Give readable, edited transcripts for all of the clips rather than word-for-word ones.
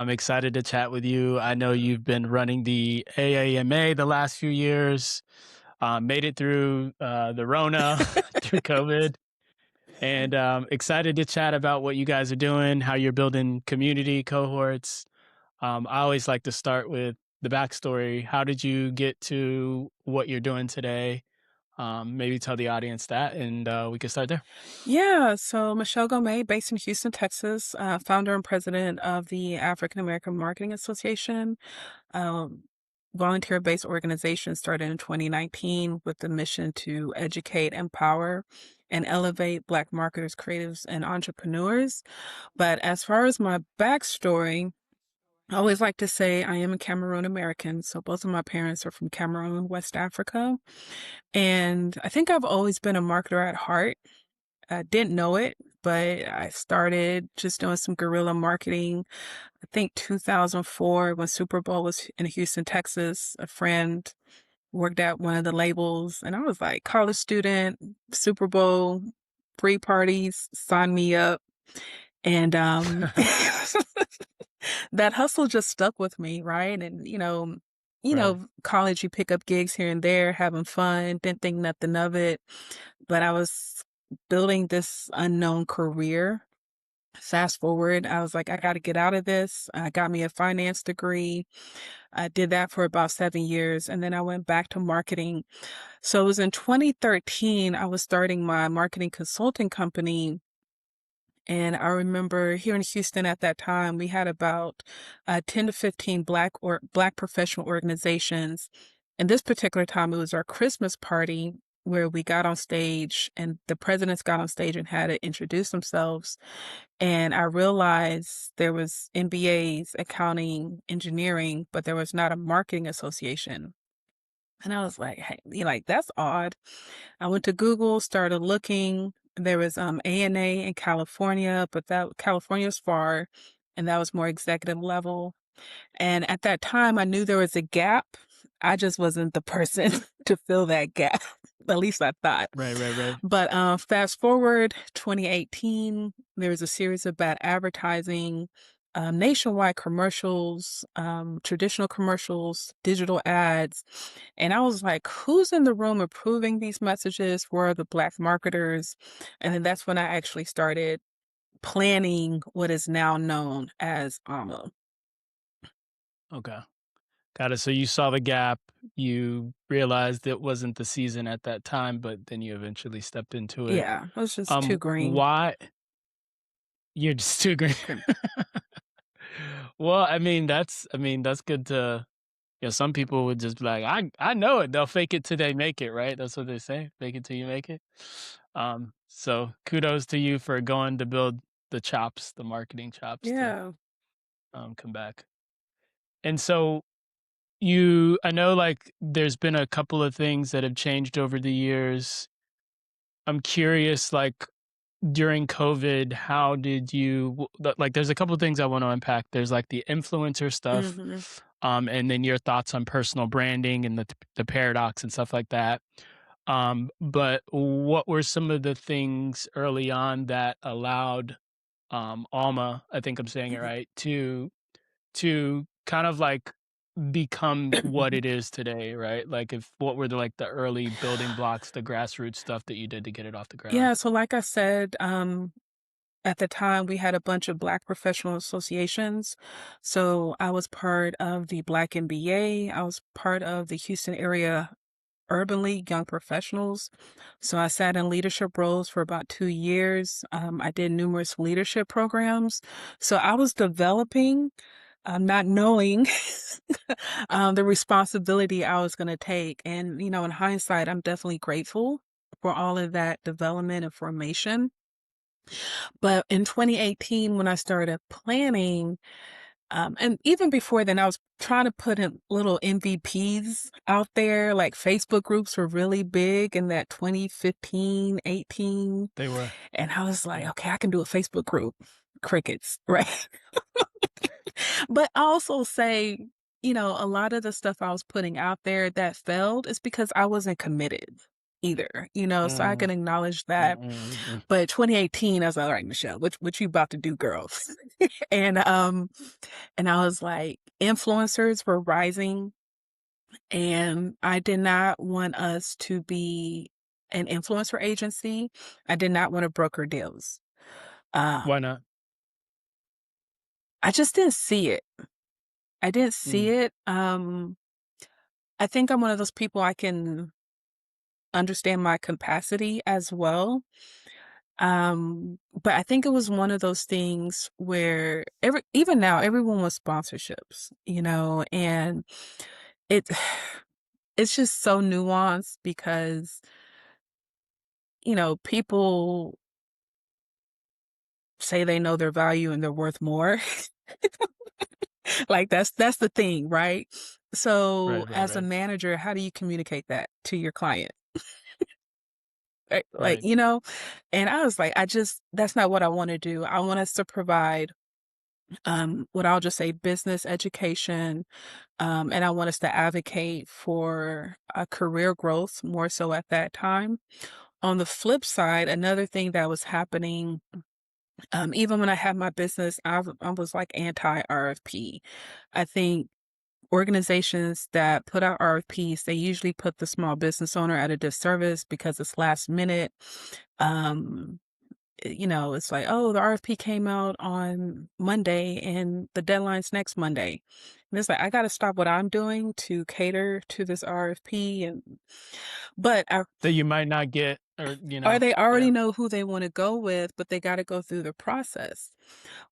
I'm excited to chat with you. I know you've been running the AAMA the last few years, made it through the Rona, through COVID, and excited to chat about what you guys are doing, how you're building community cohorts. I always like to start with the backstory. How did you get to what you're doing today? Maybe tell the audience that, and we can start there. Yeah, so Michelle Ngome, based in Houston, Texas, founder and president of the African American Marketing Association, um, volunteer-based organization started in 2019 with the mission to educate, empower, and elevate Black marketers, creatives, and entrepreneurs. But as far as my backstory, I always like to say I am a Cameroon American. So both of my parents are from Cameroon, West Africa. And I think I've always been a marketer at heart. I didn't know it, but I started just doing some guerrilla marketing. I think 2004 when Super Bowl was in Houston, Texas, a friend worked at one of the labels and I was like, college student, Super Bowl, free parties, sign me up. And that hustle just stuck with me, right? And Right. college, you pick up gigs here and there, having fun, didn't think nothing of it. But I was building this unknown career. Fast forward, I was like, I got to get out of this. I got me a finance degree. I did that for about 7 years. And then I went back to marketing. So it was in 2013, I was starting my marketing consulting company. And I remember here in Houston at that time, we had about 10 to 15 Black professional organizations. And this particular time, it was our Christmas party where we got on stage and the presidents got on stage and had to introduce themselves. And I realized there was MBAs, accounting, engineering, but there was not a marketing association. And I was like, hey, that's odd. I went to Google, started looking. There was ANA in California, but that California's far, and that was more executive level. And at that time, I knew there was a gap. I just wasn't the person to fill that gap. At least I thought. Right, right, right. But fast forward 2018, there was a series of bad advertising, nationwide commercials, traditional commercials, digital ads. And I was like, who's in the room approving these messages? Where are the Black marketers? And then that's when I actually started planning what is now known as AAMA. Okay. Got it. So you saw the gap, you realized it wasn't the season at that time, but then you eventually stepped into it. Yeah, it was just too green. Why you're just too green. Green. Well, that's good to, some people would just be like, I know it. They'll fake it till they make it, right? That's what they say. Fake it till you make it. So kudos to you for going to build the chops, the marketing chops to Yeah. come back. And so I know like there's been a couple of things that have changed over the years. I'm curious, like during COVID, how did like, there's a couple of things I want to unpack. There's like the influencer stuff, Hmm. and then your thoughts on personal branding and the paradox and stuff like that. But what were some of the things early on that allowed Alma, I think I'm saying it right, to kind of like become what it is today, right? Like if what were the early building blocks, the grassroots stuff that you did to get it off the ground? Yeah, so like I said, at the time we had a bunch of Black professional associations. So I was part of the Black MBA. I was part of the Houston area Urban League Young Professionals. So I sat in leadership roles for about 2 years. I did numerous leadership programs. So I was developing, not knowing the responsibility I was going to take. And, in hindsight, I'm definitely grateful for all of that development and formation. But in 2018, when I started planning, and even before then, I was trying to put in little MVPs out there. Like Facebook groups were really big in that 2015, 18. They were. And I was like, Yeah. okay, I can do a Facebook group. Crickets, right? But I also say, a lot of the stuff I was putting out there that failed is because I wasn't committed. either, you know, so I can Mm, acknowledge that. mm, mm. But 2018, I was like, all right, Michelle, what you about to do, girls? And I was like, influencers were rising, and I did not want us to be an influencer agency. I did not want to broker deals. Why Um, not? I just didn't see it. I didn't see Mm, it. I think I'm one of those people, I can understand my capacity as well. But I think it was one of those things where even now everyone wants sponsorships, you know, and it it's just so nuanced because, you know, people say they know their value and they're worth more. Like that's the thing, right? So right, right, as a right, manager, how do you communicate that to your client? Like, right. you know, and I was like, that's not what I want to do. I want us to provide what I'll just say business education. And I want us to advocate for career growth more so at that time. On the flip side, another thing that was happening, even when I had my business, I was like anti RFP. I think organizations that put out RFPs, they usually put the small business owner at a disservice because it's last minute. Um, you know, it's like, oh, the RFP came out on Monday and the deadline's next Monday. And it's like, I got to stop what I'm doing to cater to this RFP. But That you might not get, or or they yeah, already know who they want to go with, but they got to go through the process.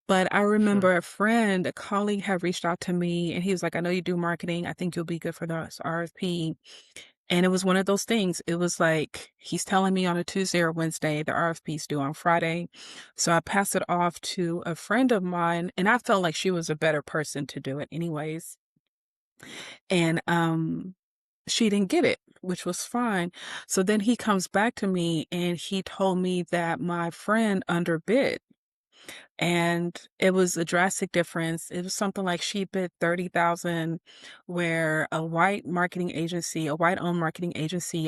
But I sure. remember a colleague had reached out to me and he was like, I know you do marketing. I think you'll be good for this RFP. And it was one of those things. It was like, he's telling me on a Tuesday or Wednesday, the RFP's due on Friday. So I passed it off to a friend of mine, and I felt like she was a better person to do it anyways. And she didn't get it, which was fine. So then he comes back to me and he told me that my friend underbid. And it was a drastic difference. It was something like she bid 30,000, where a white-owned marketing agency,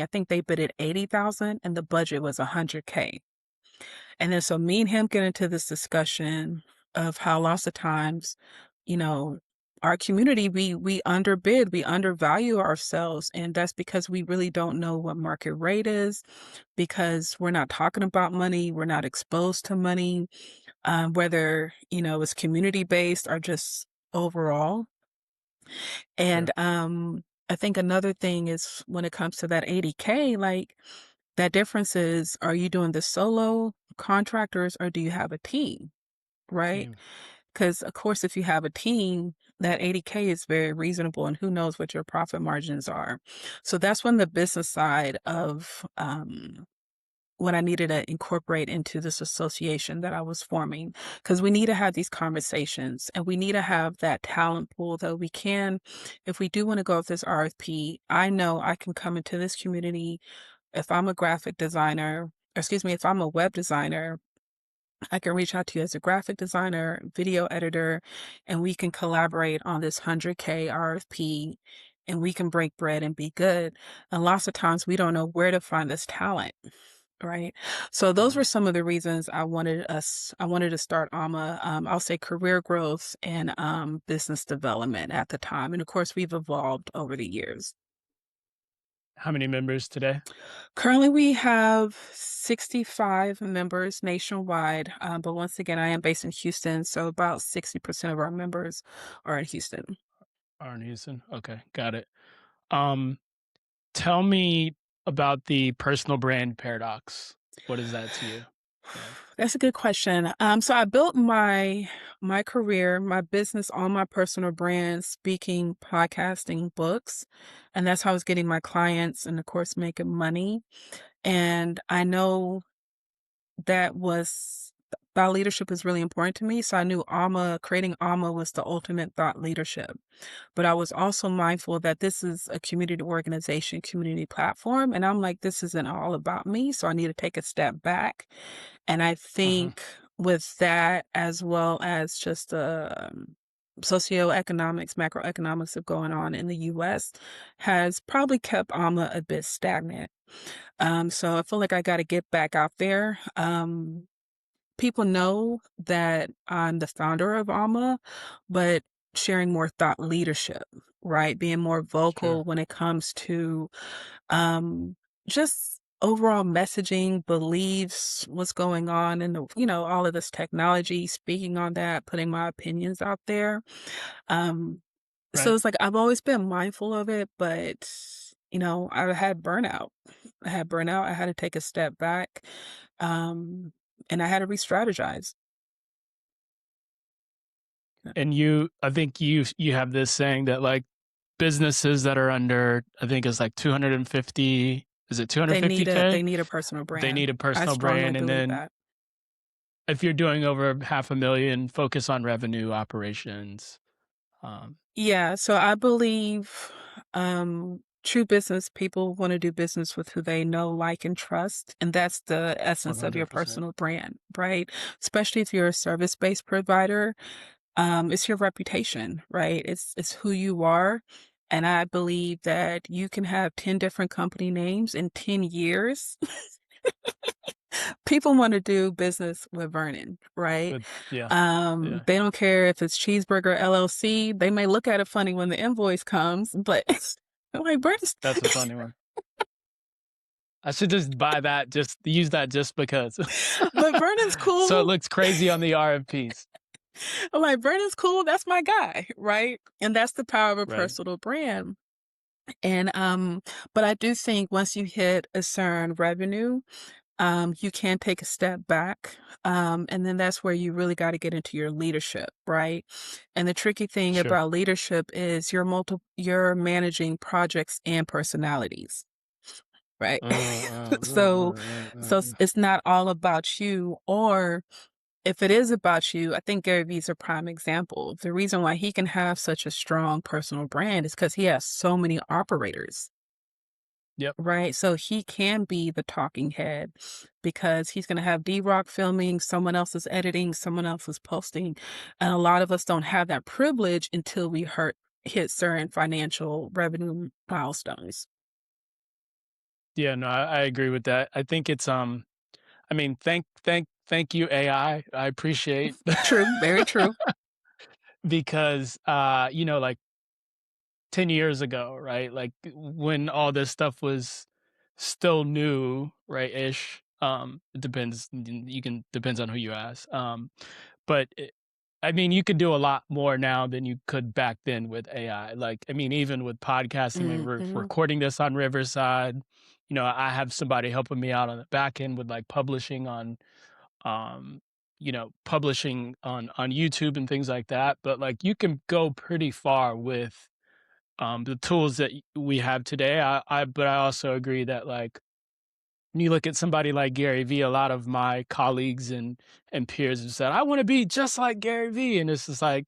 I think they bid at 80,000 and the budget was 100K. And then so me and him get into this discussion of how lots of times, you know, our community, we underbid, we undervalue ourselves. And that's because we really don't know what market rate is, because we're not talking about money, we're not exposed to money, whether, you know, it's community based or just overall. And Sure. I think another thing is when it comes to that 80K, like that difference is, are you doing the solo contractors or do you have a team? Right? Team. Because of course, if you have a team, that 80K is very reasonable, and who knows what your profit margins are. So that's when the business side of what I needed to incorporate into this association that I was forming, because we need to have these conversations and we need to have that talent pool that we can, if we do want to go with this RFP, I know I can come into this community. If I'm a graphic designer, excuse me, if I'm a web designer, I can reach out to you as a graphic designer, video editor, and we can collaborate on this 100K RFP and we can break bread and be good. And lots of times we don't know where to find this talent. Right. So those Mhm. were some of the reasons I wanted to start AAMA. I'll say career growth and business development at the time. And of course, we've evolved over the years. How many members today? Currently, we have 65 members nationwide. But once again, I am based in Houston. So about 60% of our members are in Houston. Arn Houston. Okay, got it. Um, Tell me about the personal brand paradox. What is that to you? Yeah. That's a good question. So I built my career, my business on my personal brand, speaking, podcasting, books, and that's how I was getting my clients and of course making money. And I know that was thought leadership is really important to me. So I knew creating AMA was the ultimate thought leadership. But I was also mindful that this is a community organization, community platform. And I'm like, this isn't all about me. So I need to take a step back. And I Uh-huh. think with that, as well as just socioeconomics, macroeconomics of going on in the US has probably kept AAMA a bit stagnant. So I feel like I got to get back out there. People know that I'm the founder of AAMA, but sharing more thought leadership, right? Being more vocal Sure. when it comes to um, just overall messaging, beliefs, what's going on in the, all of this technology, speaking on that, putting my opinions out there. Um, so Right. it's like I've always been mindful of it, but I had burnout. I had burnout. I had to take a step back. Um, and I had to re-strategize. And I think you have this saying that like businesses that are under, I think it's like 250, is it They 250K? need a personal They brand. need a I personal strongly brand. And believe then that. if you're doing over 500,000, focus on revenue operations. Um, Yeah, so I believe true business people want to do business with who they know, like, and trust. And that's the essence of your 100%. personal brand, right? Especially if you're a service-based provider. It's your reputation, right? It's who you are. And I believe that you can have 10 different company names in 10 years. People want to do business with Vernon, right? But yeah, yeah, They don't care if it's Cheeseburger LLC. They may look at it funny when the invoice comes, but they're like Vernon's. that's a funny one. I should just buy that, just use that just because. But Vernon's So it cool. looks crazy on the RFPs. I'm like, Vernon's cool. That's my guy, right? And that's the power of a Right. personal brand. And but I do think once you hit a certain revenue, you can take a step back. And then that's where you really got to get into your leadership, right? And the tricky thing Sure. about leadership is you're managing projects and personalities, right? So it's not all about you, or if it is about you, I think Gary Vee's a prime example. The reason why he can have such a strong personal brand is because he has so many operators. Yep. Right, so he can be the talking head because he's gonna have D-Rock filming, someone else is editing, someone else is posting, and a lot of us don't have that privilege until we hit certain financial revenue milestones. Yeah, no, I agree with that. I think it's I mean, thank you AI. I appreciate True, very true. because like 10 years ago, right? Like when all this stuff was still new, right? Ish. It depends. You can depends on who you ask. But I mean, you could do a lot more now than you could back then with AI. Like, I mean, even with podcasting, I mean, we're Mhm. recording this on Riverside. I have somebody helping me out on the back end with like publishing on, um, publishing on YouTube and things like that. But like, you can go pretty far with the tools that we have today. But I also agree that like when you look at somebody like Gary Vee, a lot of my colleagues and peers have said, I want to be just like Gary Vee. And it's just like,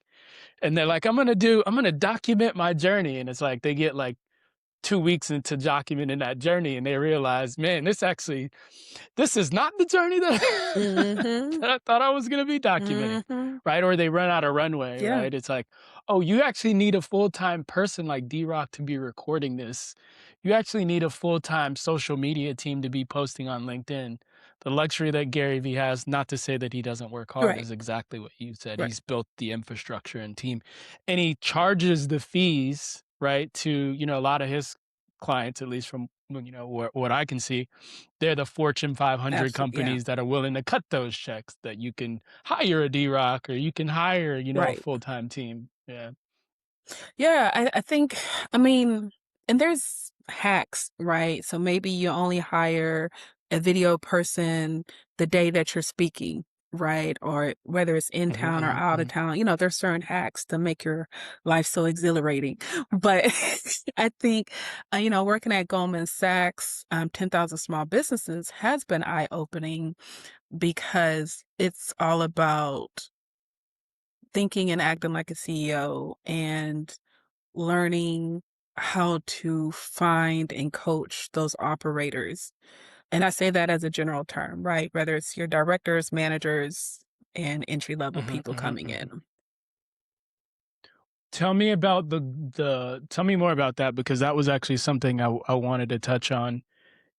and they're like, I'm going to document my journey. And it's like, they get like 2 weeks into documenting that journey and they realize, man, this is not the journey that, Mhm. that I thought I was going to be documenting, Mhm. right? Or they run out of runway, Yeah, right? It's like, oh, you actually need a full-time person like D-Rock to be recording this. You actually need a full-time social media team to be posting on LinkedIn. The luxury that Gary Vee has, not to say that he doesn't work hard, right, is exactly what you said. right. He's built the infrastructure and team, and he charges the fees, right, to, a lot of his clients, at least from, what I can see, they're the Fortune 500 Absolutely, yeah, companies that are willing to cut those checks that you can hire a D-Rock or you can hire, a right. full-time team. Yeah. Yeah, I think, I mean, and there's hacks, right? So maybe you only hire a video person the day that you're speaking, right? Or whether it's in Mhm, town or mhm, out of mhm. town, there's certain hacks to make your life so exhilarating. But I think, working at Goldman Sachs, 10,000 small businesses has been eye-opening because it's all about thinking and acting like a CEO and learning how to find and coach those operators. And I say that as a general term, right? Whether it's your directors, managers, and entry level Mhm, people mhm, coming mhm. in. Tell me about tell me more about that, because that was actually something I wanted to touch on.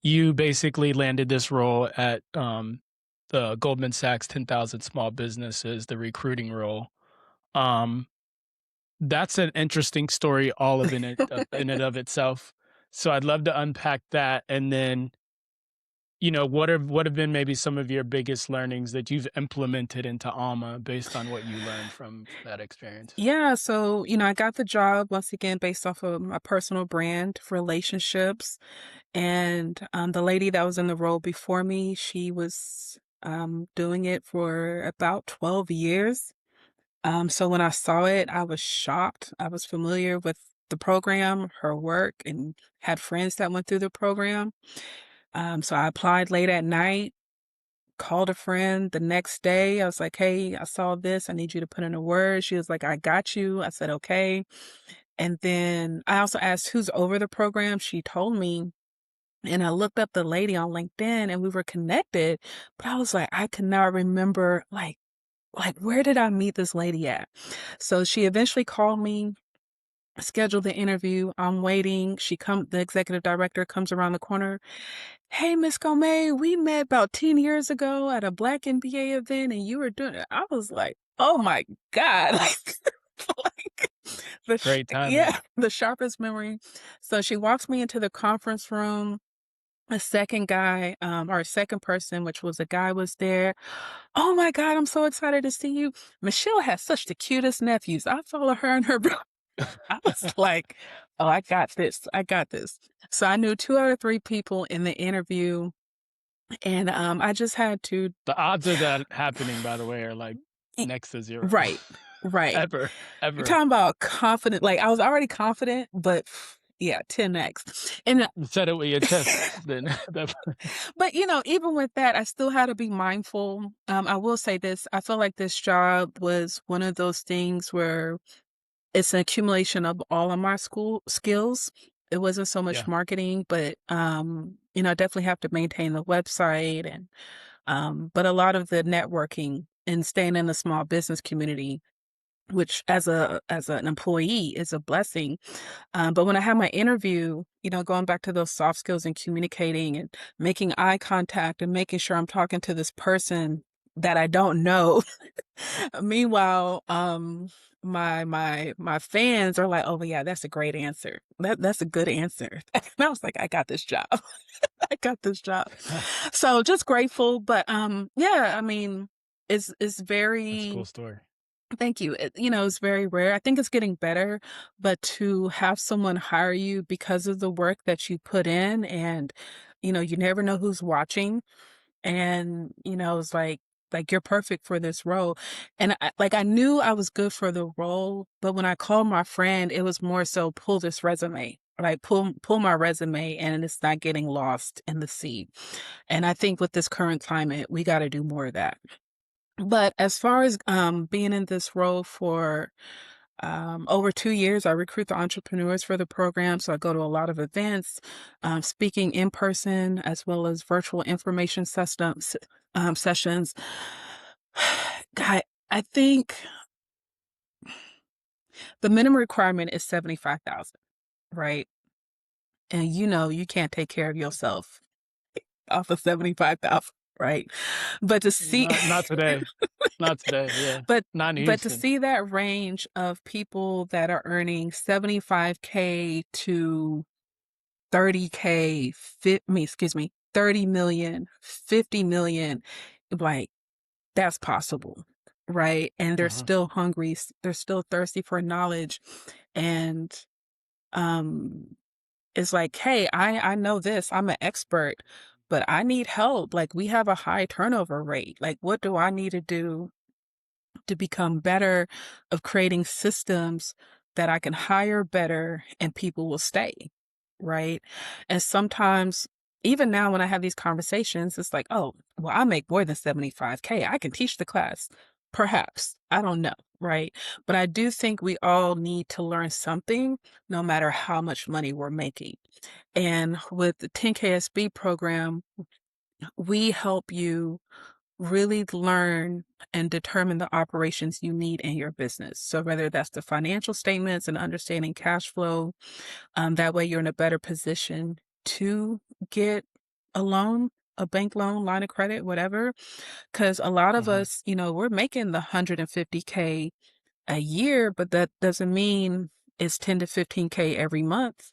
You basically landed this role at the Goldman Sachs 10,000 small businesses, the recruiting role. Um, that's an interesting story, all of in and of itself. So I'd love to unpack that, and then what have been maybe some of your biggest learnings that you've implemented into AAMA based on what you learned from that experience? Yeah, so, I got the job once again based off of my personal brand, relationships, and the lady that was in the role before me, she was doing it for about 12 years. So when I saw it, I was shocked. I was familiar with the program, her work, and had friends that went through the program. So I applied late at night, called a friend the next day. I was like, "Hey, I saw this. I need you to put in a word." She was like, "I got you." I said, "Okay." And then I also asked who's over the program. She told me, and I looked up the lady on LinkedIn and we were connected, but I was like, I could not remember like where did I meet this lady at? So she eventually called me, scheduled the interview. I'm waiting. The executive director comes around the corner. Hey, Miss Ngome, we met about 10 years ago at a Black MBA event and you were doing it. I was like, oh my God. Like Great timing. yeah, the sharpest memory. So she walks me into the conference room. A second guy, or a second person, which was a guy, was there. Oh my God, I'm so excited to see you. Michelle has such the cutest nephews. I follow her and her brother. I was like, oh, I got this. I got this. So I knew two out of three people in the interview. And I just had to, The odds of that happening, by the way, are like next to zero. right, right. Ever, You're ever. talking about confident. Like I was already confident, but yeah, 10x. And You said it with your chest, then but, even with that, I still had to be mindful. I will say this, I feel like this job was one of those things where it's an accumulation of all of my school skills. It wasn't so much yeah. marketing, but, I definitely have to maintain the website and, but a lot of the networking and staying in the small business community, which as an employee is a blessing. But when I had my interview, going back to those soft skills and communicating and making eye contact and making sure I'm talking to this person that I don't know. Meanwhile, my fans are like, "Oh yeah, that's a great answer. That's a good answer." And I was like, "I got this job. I got this job." So just grateful, but yeah, I mean, it's That's a very cool story. Thank you. It's very rare. I think it's getting better, but to have someone hire you because of the work that you put in and, you never know who's watching. And, it's like you're perfect for this role. And I knew I was good for the role, but when I called my friend, it was more so pull this resume. Like pull my resume and it's not getting lost in the sea. And I think with this current climate, we got to do more of that. But as far as being in this role for over 2 years, I recruit the entrepreneurs for the program. So I go to a lot of events, speaking in person as well as virtual information sessions. I think the minimum requirement is 75,000, right? And you can't take care of yourself off of 75,000, right? But to see Not today. Not today. Yeah. But Not in but to Houston. see that range of people that are earning 75K to 30K, 30 million, 50 million, like that's possible, right? And they're Uh-huh. still hungry, they're still thirsty for knowledge. And um it's like, hey, I know this, I'm an expert, but I need help. Like we have a high turnover rate. Like what do I need to do to become better of creating systems that I can hire better and people will stay, right? And sometimes, even now when I have these conversations, it's like, oh, well, I make more than 75K. I can teach the class. Perhaps. I don't know, right? But I do think we all need to learn something no matter how much money we're making. And with the 10KSB program, we help you really learn and determine the operations you need in your business. So whether that's the financial statements and understanding cash flow, that way you're in a better position to get a loan, a bank loan, line of credit, whatever. Because a lot of Hmm. us, we're making the 150K a year, but that doesn't mean it's 10 to 15K every month,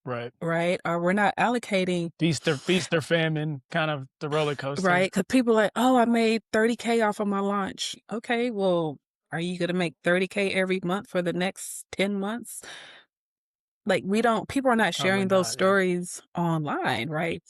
Right. right? Or we're not allocating. Feast or famine, kind of the roller Right, coaster. because people are like, "Oh, I made 30K off of my launch." Okay, well, are you gonna make 30K every month for the next 10 months? Like, we don't people are not Probably sharing those not. Yeah. stories online, right?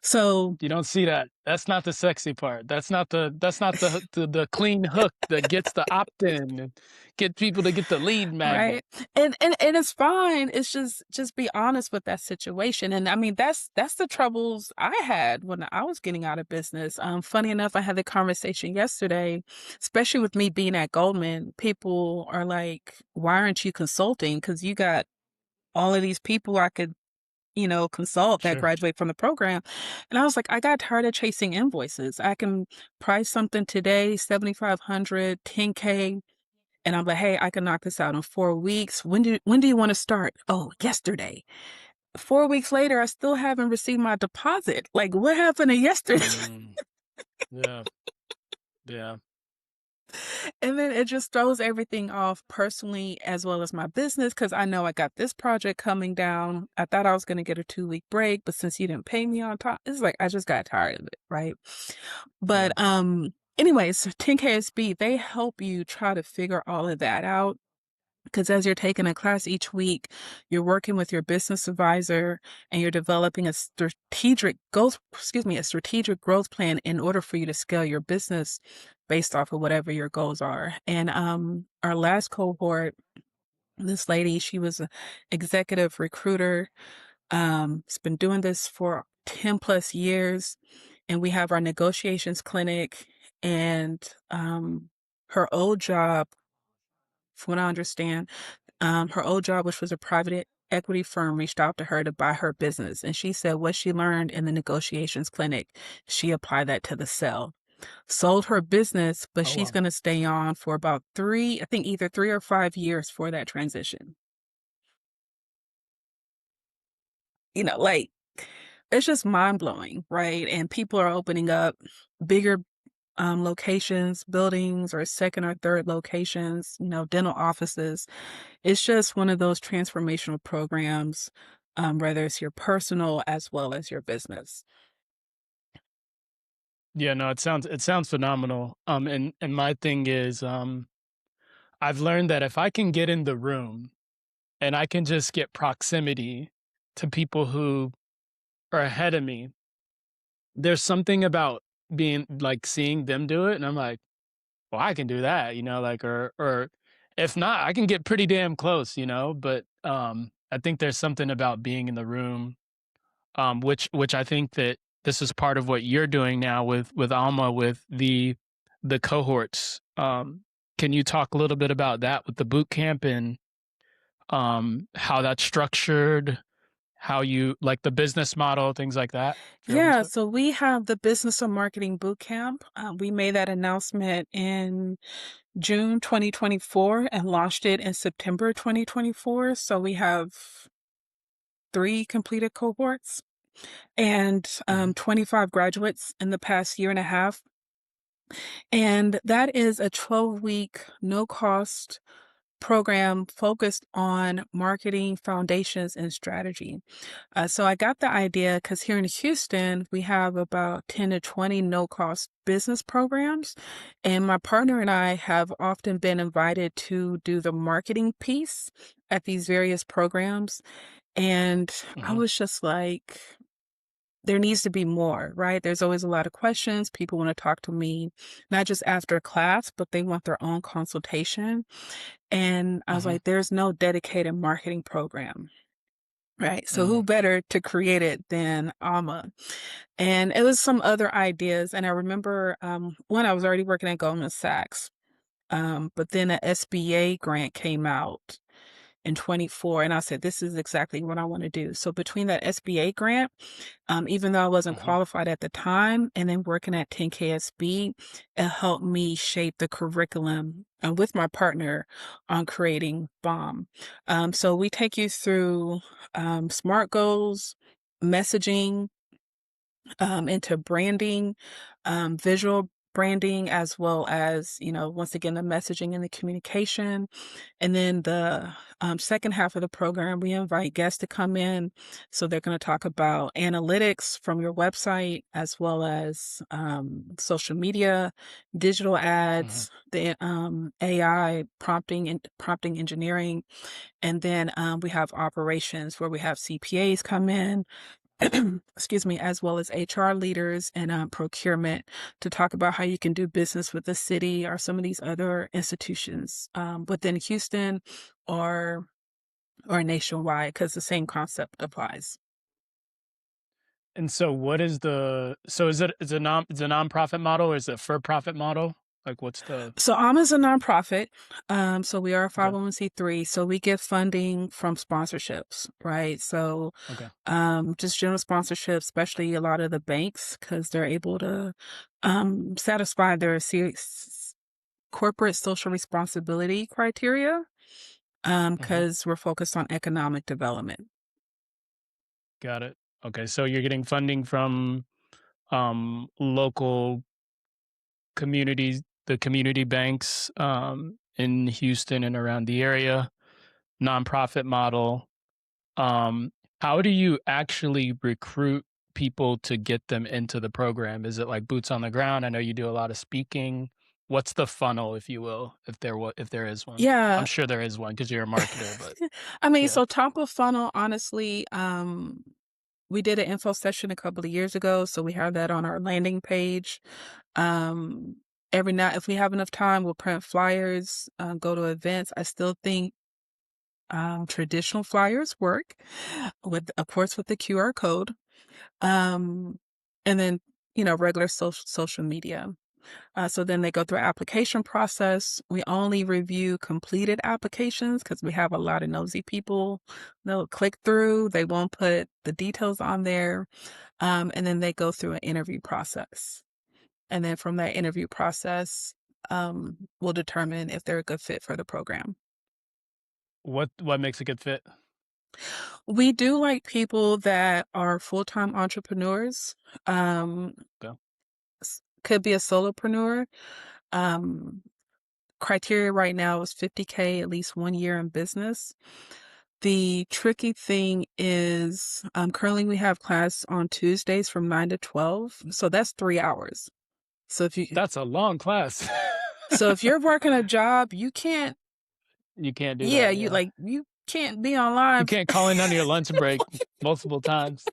So You don't see that. That's not the sexy part. That's not the clean hook that gets the opt in and get people to get the lead right? magnet. And it's fine. It's just be honest with that situation. And I mean, that's the troubles I had when I was getting out of business. Funny enough, I had the conversation yesterday, especially with me being at Goldman. People are like, "Why aren't you consulting? Because you got all of these people I could, consult that Sure. graduate from the program." And I was like, I got tired of chasing invoices. I can price something today, 7,500, 10K. And I'm like, hey, I can knock this out in 4 weeks. When do you want to start? Oh, yesterday. 4 weeks later, I still haven't received my deposit. Like, what happened to yesterday? Mm, yeah. Yeah. And then it just throws everything off personally as well as my business because I know I got this project coming down. I thought I was going to get a 2 week break, but since you didn't pay me on time, it's like I just got tired of it, right? Yeah. But anyways, 10KSB, they help you try to figure all of that out. Because as you're taking a class each week, you're working with your business advisor and you're developing a strategic growth plan in order for you to scale your business based off of whatever your goals are. And our last cohort, this lady, she was an executive recruiter. Has been doing this for 10 plus years. And we have our negotiations clinic and her old job, from what I understand, her old job, which was a private equity firm, reached out to her to buy her business. And she said what she learned in the negotiations clinic, she applied that to the sell. Sold her business, but Oh she's wow. going to stay on for about I think either 3 or 5 years for that transition. Like it's just mind blowing, right? And people are opening up bigger locations, buildings, or second or third locations, dental offices. It's just one of those transformational programs, whether it's your personal as well as your business. Yeah, no, it sounds phenomenal. And my thing is, I've learned that if I can get in the room and I can just get proximity to people who are ahead of me, there's something about being like seeing them do it, and I'm like, well, I can do that, like, or if not, I can get pretty damn close, But I think there's something about being in the room, which I think that this is part of what you're doing now with Alma with the cohorts. Can you talk a little bit about that with the boot camp and how that's structured, how you like the business model, things like that? If you're open Yeah, to it. so we have the Business Marketing Bootcamp. We made that announcement in June 2024 and launched it in September 2024. So we have 3 completed cohorts and Mhm. 25 graduates in the past year and a half. And that is a 12-week, no cost program focused on marketing foundations and strategy. So I got the idea because here in Houston, we have about 10 to 20 no cost business programs. And my partner and I have often been invited to do the marketing piece at these various programs. And I Mhm. was just like, there needs to be more, right? There's always a lot of questions. People want to talk to me, not just after class, but they want their own consultation. And I was Mhm. like, there's no dedicated marketing program. Right. So who Mhm. better to create it than Alma? And it was some other ideas. And I remember one, I was already working at Goldman Sachs. But then a SBA grant came out in 24. And I said, this is exactly what I want to do. So between that SBA grant, even though I wasn't Mhm. qualified at the time, and then working at 10KSB, it helped me shape the curriculum with my partner on creating BOMB. So we take you through SMART goals, messaging, into branding, visual branding, as well as, once again, the messaging and the communication. And then the second half of the program, we invite guests to come in. So they're going to talk about analytics from your website, as well as social media, digital Mhm. ads, the AI prompting engineering. And then we have operations where we have CPAs come in, excuse me, as well as HR leaders and procurement to talk about how you can do business with the city or some of these other institutions within Houston or nationwide, because the same concept applies. And so what is is it's a nonprofit model or is it a for profit model? Like what's the So AAMA is a nonprofit. So we are a okay, 501c3. So we get funding from sponsorships, right? So okay. just general sponsorships, especially a lot of the banks, because they're able to satisfy their corporate social responsibility criteria, Mhm. because we're focused on economic development. Got it. Okay, so you're getting funding from local communities, the community banks in Houston and around the area, nonprofit model. Um, how do you actually recruit people to get them into the program? Is it like boots on the ground? I know you do a lot of speaking. What's the funnel, if you will, if there is one? I'm Yeah. sure there is one because you're a marketer, but I mean, yeah. so top of funnel, honestly, we did an info session a couple of years ago, so we have that on our landing page. Um, every night, if we have enough time, we'll print flyers, go to events. I still think traditional flyers work with, of course, with the QR code. Um, and then, regular social media. So then they go through an application process. We only review completed applications because we have a lot of nosy people. They'll click through, they won't put the details on there. And then they go through an interview process. And then from that interview process, we'll determine if they're a good fit for the program. What makes a good fit? We do like people that are full-time entrepreneurs. Um, Go. could be a solopreneur. Um, criteria right now is 50K, at least 1 year in business. The tricky thing is, currently we have class on Tuesdays from 9 to 12. So that's 3 hours. So That's a long class. if you're working a job, you can't, You can't do yeah, that. Yeah. you can't be You online. can't call in on your lunch break multiple times.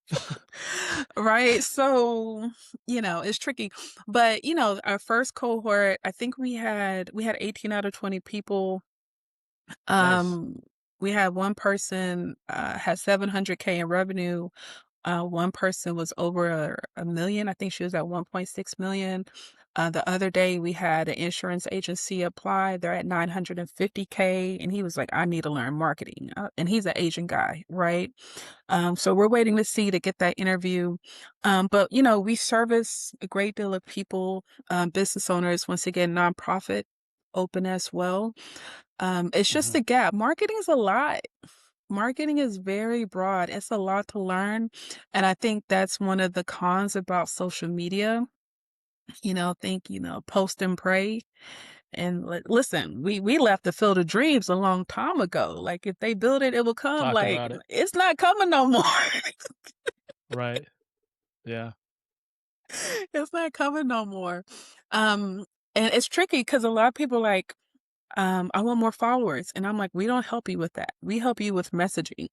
Right. So, it's tricky. But, our first cohort, I think we had 18 out of 20 people. Nice. Um, we had one person had 700K in revenue. One person was over a million. I think she was at 1.6 million. The other day we had an insurance agency apply. They're at 950K, and he was like, "I need to learn marketing." And he's an Asian guy, right? So we're waiting to see to get that interview. But we service a great deal of people, business owners, once again, nonprofit, open as well. It's just Mhm. a gap. Marketing is a lot. Marketing is very broad. It's a lot to learn. And I think that's one of the cons about social media. Post and pray. And listen, we left the field of dreams a long time ago. Like if they build it, it will come. Talk Like about it. it's not coming no more. Right. Yeah. It's not coming no more. Um, and it's tricky because a lot of people are like, I want more followers. And I'm like, we don't help you with that. We help you with messaging.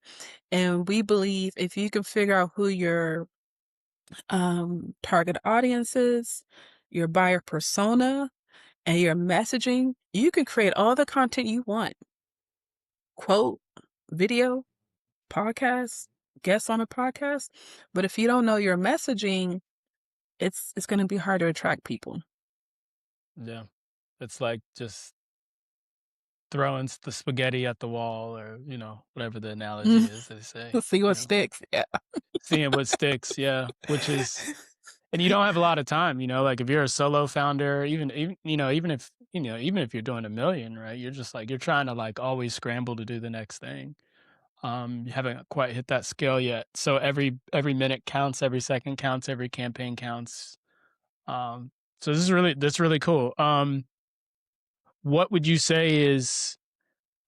And we believe if you can figure out who your target audience is, your buyer persona, and your messaging, you can create all the content you want. Quote, video, podcast, guests on a podcast. But if you don't know your messaging, it's going to be hard to attract people. Yeah. It's like just throwing the spaghetti at the wall, or whatever the analogy Mm, is. They say, let's see what sticks. Yeah. seeing what sticks. Yeah, which is, and you don't have a lot of time. Like if you're a solo founder, even if you're doing a million, right? You're just like you're trying to like always scramble to do the next thing. You haven't quite hit that scale yet. So every minute counts, every second counts, every campaign counts. Um, so that's really cool. What would you say is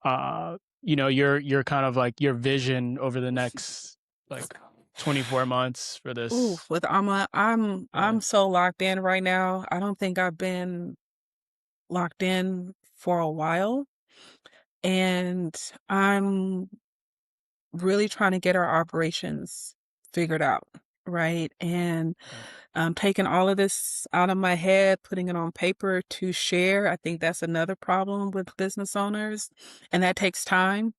your kind of like your vision over the next like 24 months for Ooh, this? with AAMA, Yeah. I'm so locked in right now. I don't think I've been locked in for a while, and I'm really trying to get our operations figured out, right? And Okay. taking all of this out of my head, putting it on paper to share. I think that's another problem with business owners, and that takes time,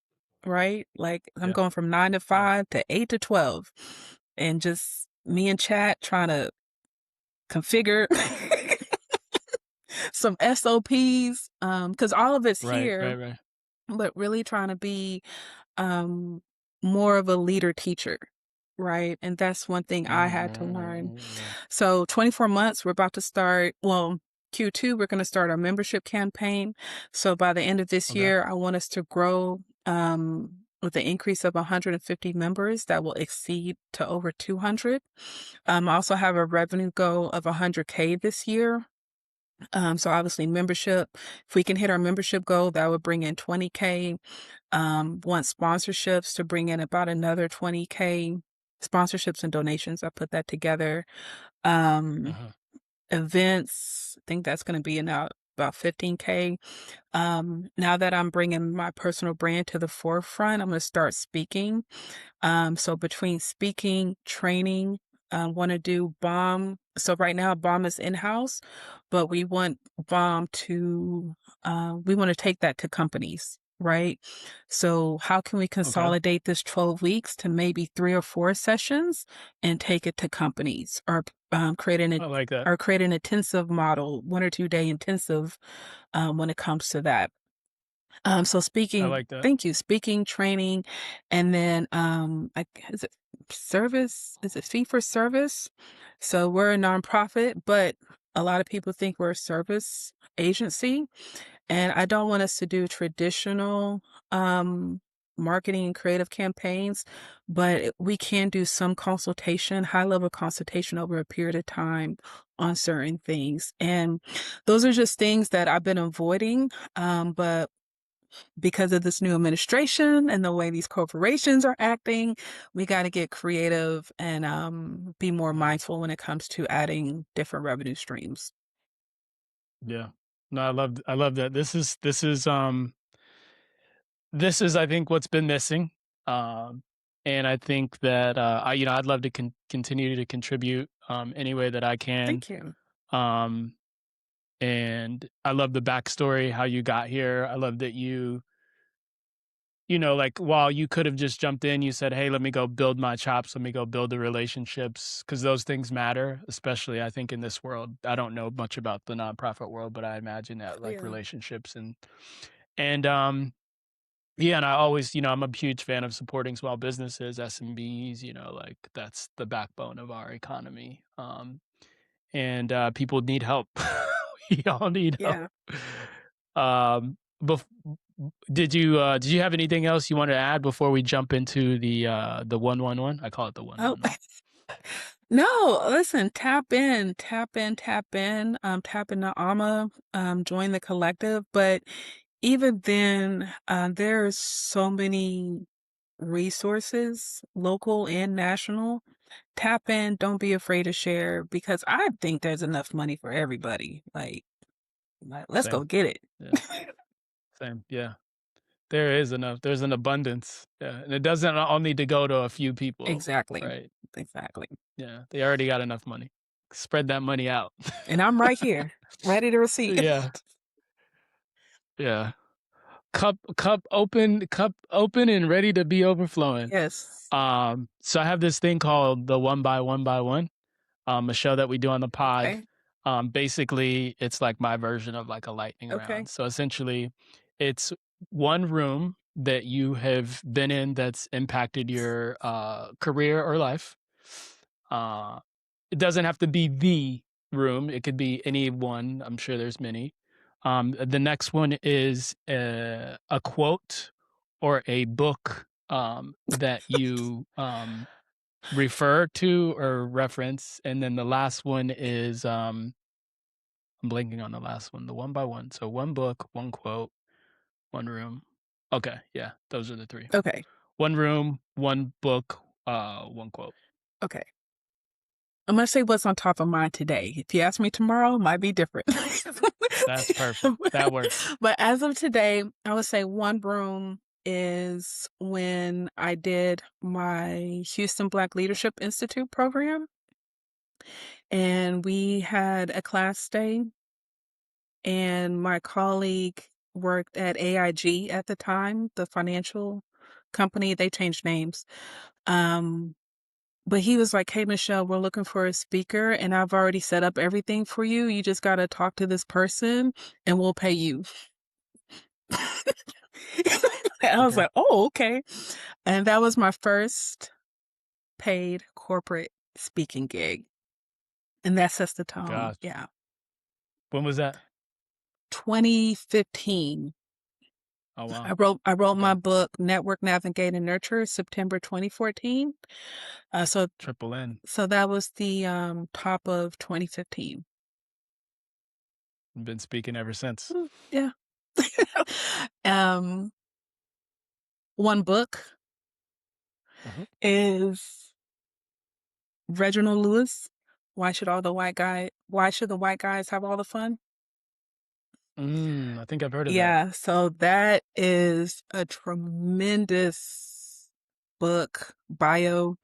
right? Like I'm Yeah. going from nine to Yeah. five to 8 to 12, and just me and chat trying to configure some SOPs, because all of it's Right. here, Right. Right. but really trying to be um, more of a leader teacher, right? And that's one thing I had to learn. Yeah. So 24 months, we're about to start, well, Q2, we're going to start our membership campaign. So by the end of this Okay. year, I want us to grow with an increase of 150 members that will exceed to over 200. I also have a revenue goal of 100K this year. So obviously membership, if we can hit our membership goal, that would bring in 20K. Want sponsorships to bring in about another 20K. Sponsorships and donations, I put that together. Um, Uh-huh. Events, I think that's going to be about 15K. Now that I'm bringing my personal brand to the forefront, I'm going to start speaking. So between speaking, training, want to do bomb. So right now, bomb is in-house, but we want bomb to, we want to take that to companies, right? So how can we Okay. consolidate this 12 weeks to maybe 3 or 4 sessions and take it to companies, or I like that. create an intensive model, 1 or 2 day intensive, when it comes to that. So I speaking, like that. thank you, speaking, training, and then is it service? Is it fee for service? So we're a nonprofit, but a lot of people think we're a service agency, and I don't want us to do traditional um marketing and creative campaigns, but we can do some consultation, high level consultation over a period of time on certain things. And those are just things that I've been avoiding. But because of this new administration and the way these corporations are acting, we got to get creative and be more mindful when it comes to adding different revenue streams. Yeah. No, I love that. This is I think what's been missing. Um and I think that I'd love to continue to contribute any way that I can. Thank you. Um and I love the backstory, how you got here. I love that like while you could have just jumped in, you said, "Hey, let me go build my chops. Let me go build the relationships," because those things matter, especially I think in this world. I don't know much about the nonprofit world, but I imagine that like Yeah. relationships and yeah, and I always, I'm a huge fan of supporting small businesses, SMBs. Like that's the backbone of our economy. And people need help. We all need help. Yeah. Bef- did you have anything else you wanted to add before we jump into the 111? I call it the Oh, 111. no, listen, tap in, tap in, tap in, tap into AMA, join the collective. But even then, there's so many resources, local and national. Tap in, don't be afraid to share, because I think there's enough money for everybody. Like, let's go Same. get it. Yeah. Same. Yeah. There is enough. There's an abundance. Yeah. And it doesn't all need to go to a few people, Exactly. right? Exactly. Yeah. They already got enough money. Spread that money out. And I'm right here, ready to receive. Yeah. Yeah. Cup open and ready to be overflowing. Yes. So I have this thing called the one by one by one, a show that we do on the pod. Okay. Basically it's like my version of like a lightning Okay. round. So essentially it's one room that you have been in that's impacted your career or life. It doesn't have to be the room. It could be any one. I'm sure there's many. The next one is a quote or a book that you refer to or reference. And then the last one is I'm blanking on the last one, the one by one. So one book, one quote, one room. Okay, yeah, those are the three. Okay. One room, one book, one quote. Okay. I'm gonna say what's on top of mind today. If you ask me tomorrow, it might be different. That's perfect. That works. But as of today, I would say one room is when I did my Houston Black Leadership Institute program, and we had a class day, and my colleague worked at AIG at the time, the financial company. They changed names. But he was like, "Hey, Michelle, we're looking for a speaker, and I've already set up everything for you. You just got to talk to this person, and we'll pay you." And I was Okay, like, "Oh, okay." And that was my first paid corporate speaking gig. And that sets the tone. gosh. Yeah. When was that? 2015. Oh wow. I wrote Okay. my book, Network, Navigate, and Nurture, September 2014. Uh, so Triple N. so that was the top of 2015. Been speaking ever since. Yeah. um, One book Mhm. is Reginald Lewis. Why should the white guys have all the fun? I think I've heard of that. Yeah, so that is a tremendous book bio.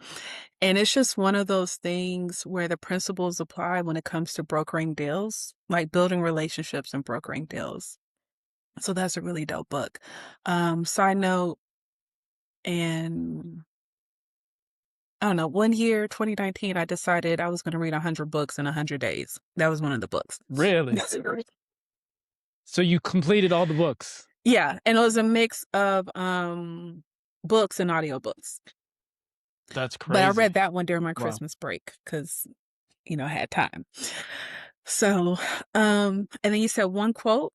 And it's just one of those things where the principles apply when it comes to brokering deals, like building relationships and brokering deals. So that's a really dope book. Side note, and I don't know, one year, 2019, I decided I was going to read 100 books in 100 days. That was one of the books. Really? So you completed all the books? Yeah, and it was a mix of books and audiobooks. That's But I read crazy. that one during my Wow. Christmas break because, I had time. So, and then you said one quote.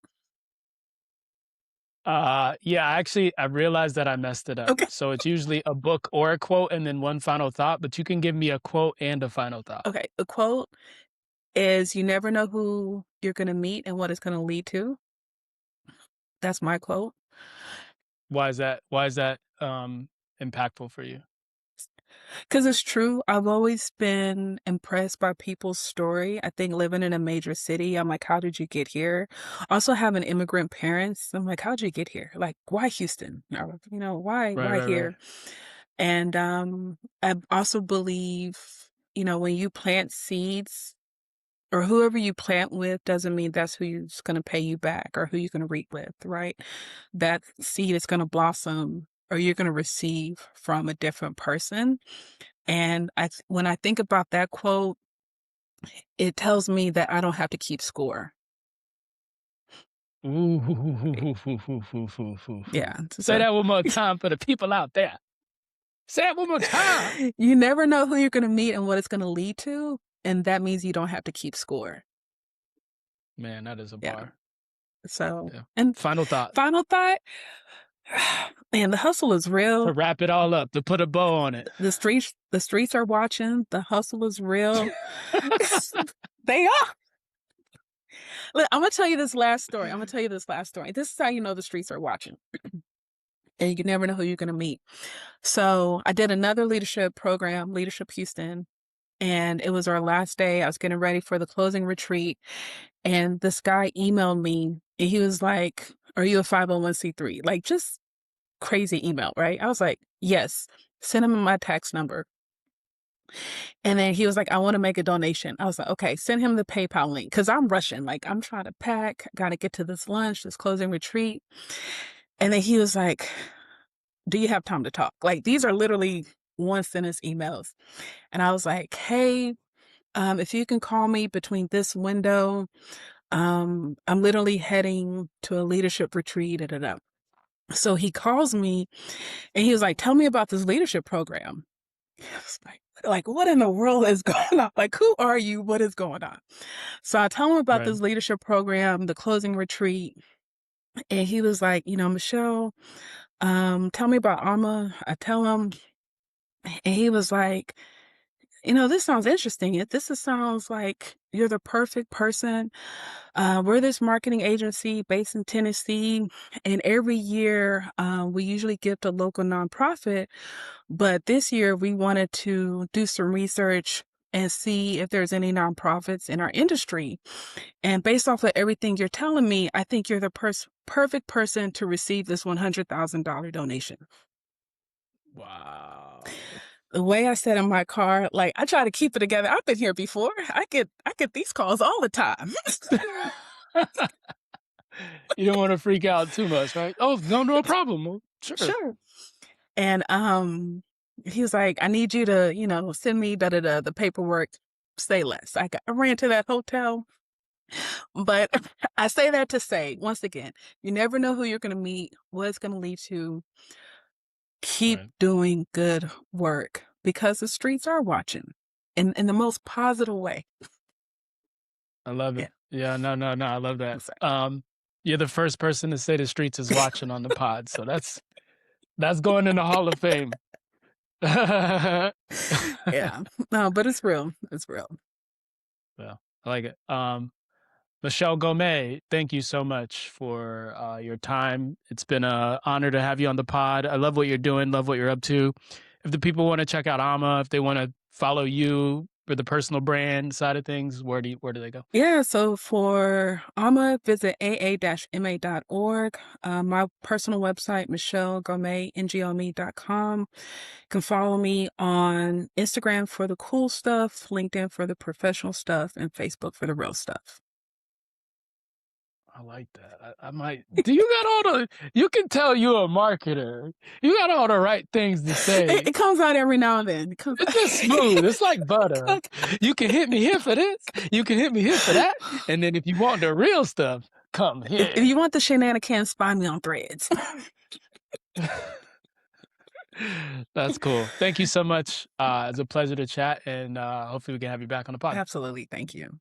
Yeah, actually, I realized that I messed it up. Okay. So it's usually a book or a quote and then one final thought, but you can give me a quote and a final thought. Okay. The quote is, "You never know who you're going to meet and what it's going to lead to." That's my quote. Why is that? Why is that impactful for you? Because it's true. I've always been impressed by people's story. I think living in a major city, I'm like, how did you get here? Also having immigrant parents, I'm like, how'd you get here? Like, why Houston? Or, Right, why right, right. here? And I also believe, when you plant seeds or whoever you plant with doesn't mean that's who's going to pay you back or who you're going to reap with, right? That seed is going to blossom or you're going to receive from a different person. And when I think about that quote, it tells me that I don't have to keep score. Ooh. Yeah. Say So that one more time for the people out there. Say it one more time. you never know who you're going to meet and what it's going to lead to. And that means you don't have to keep score. Man, that is a Yeah. bar. So, Yeah. and Final thought. final thought, man, the hustle is To real. wrap it all up, to put a bow on it. The streets are watching. The hustle is real. They are. Look, I'm gonna tell you this last story. This is how you know the streets are watching. And you never know who you're gonna meet. So I did another leadership program, Leadership Houston, and it was our last day. I was getting ready for the closing retreat, and this guy emailed me, and he was like, "Are you a 501c3?" Like, just crazy email, right? I was like, "Yes." Send him my tax number. And then he was like, "I want to make a donation." I was like, "Okay, send him the PayPal link." Cause I'm rushing. Like, I'm trying to pack, got to get to this lunch, this closing retreat. And then he was like, "Do you have time to talk?" Like, these are literally one sentence emails. And I was like, "Hey, if you can call me between this window, I'm literally heading to a leadership retreat. Da, da, da." So he calls me and he was like, tell me about this leadership program. I was like, what in the world is going on? Like, who are you? What is going on? So I tell him about Right. this leadership program, the closing retreat. And he was like, Michelle, tell me about AAMA. I tell him, and he was like, this sounds interesting. Sounds like you're the perfect person. We're this marketing agency based in Tennessee, and every year we usually gift a local nonprofit. But this year we wanted to do some research and see if there's any nonprofits in our industry. And based off of everything you're telling me, I think you're the perfect person to receive this $100,000 donation. Wow. The way I said in my car, like I try to keep it together. I've been here before. I get these calls all the time. You don't want to freak out too much, right? Oh, no problem. Well, sure. Sure. And he was like, I need you to, send me the paperwork. Say less. I ran to that hotel, but I say that to say, once again, you never know who you're going to meet, what it's going to lead to. Keep Right. doing good work because the streets are watching in the most positive way. I love Yeah. it. Yeah, no. I love that. That's You're the first person to say the streets is watching on the pod. So that's going in the Hall of Fame. yeah. No, but it's real. It's real. Well, I like it. Michelle Ngome, thank you so much for your time. It's been an honor to have you on the pod. I love what you're doing, love what you're up to. If the people want to check out AAMA, if they want to follow you for the personal brand side of things, where do they go? Yeah, so for AAMA, visit aa-ma.org. My personal website, michellegome.com. You can follow me on Instagram for the cool stuff, LinkedIn for the professional stuff, and Facebook for the real stuff. I like that. I might. Do you got all the? You can tell you're a marketer. You got all the right things to say. It comes out every now and then. It comes It's just smooth. It's like butter. You can hit me here for this. You can hit me here for that. And then if you want the real stuff, come if here. you want the shenanigans, find me on Threads. That's cool. Thank you so much. It's a pleasure to chat, and hopefully we can have you back on the pod. Absolutely. Thank you.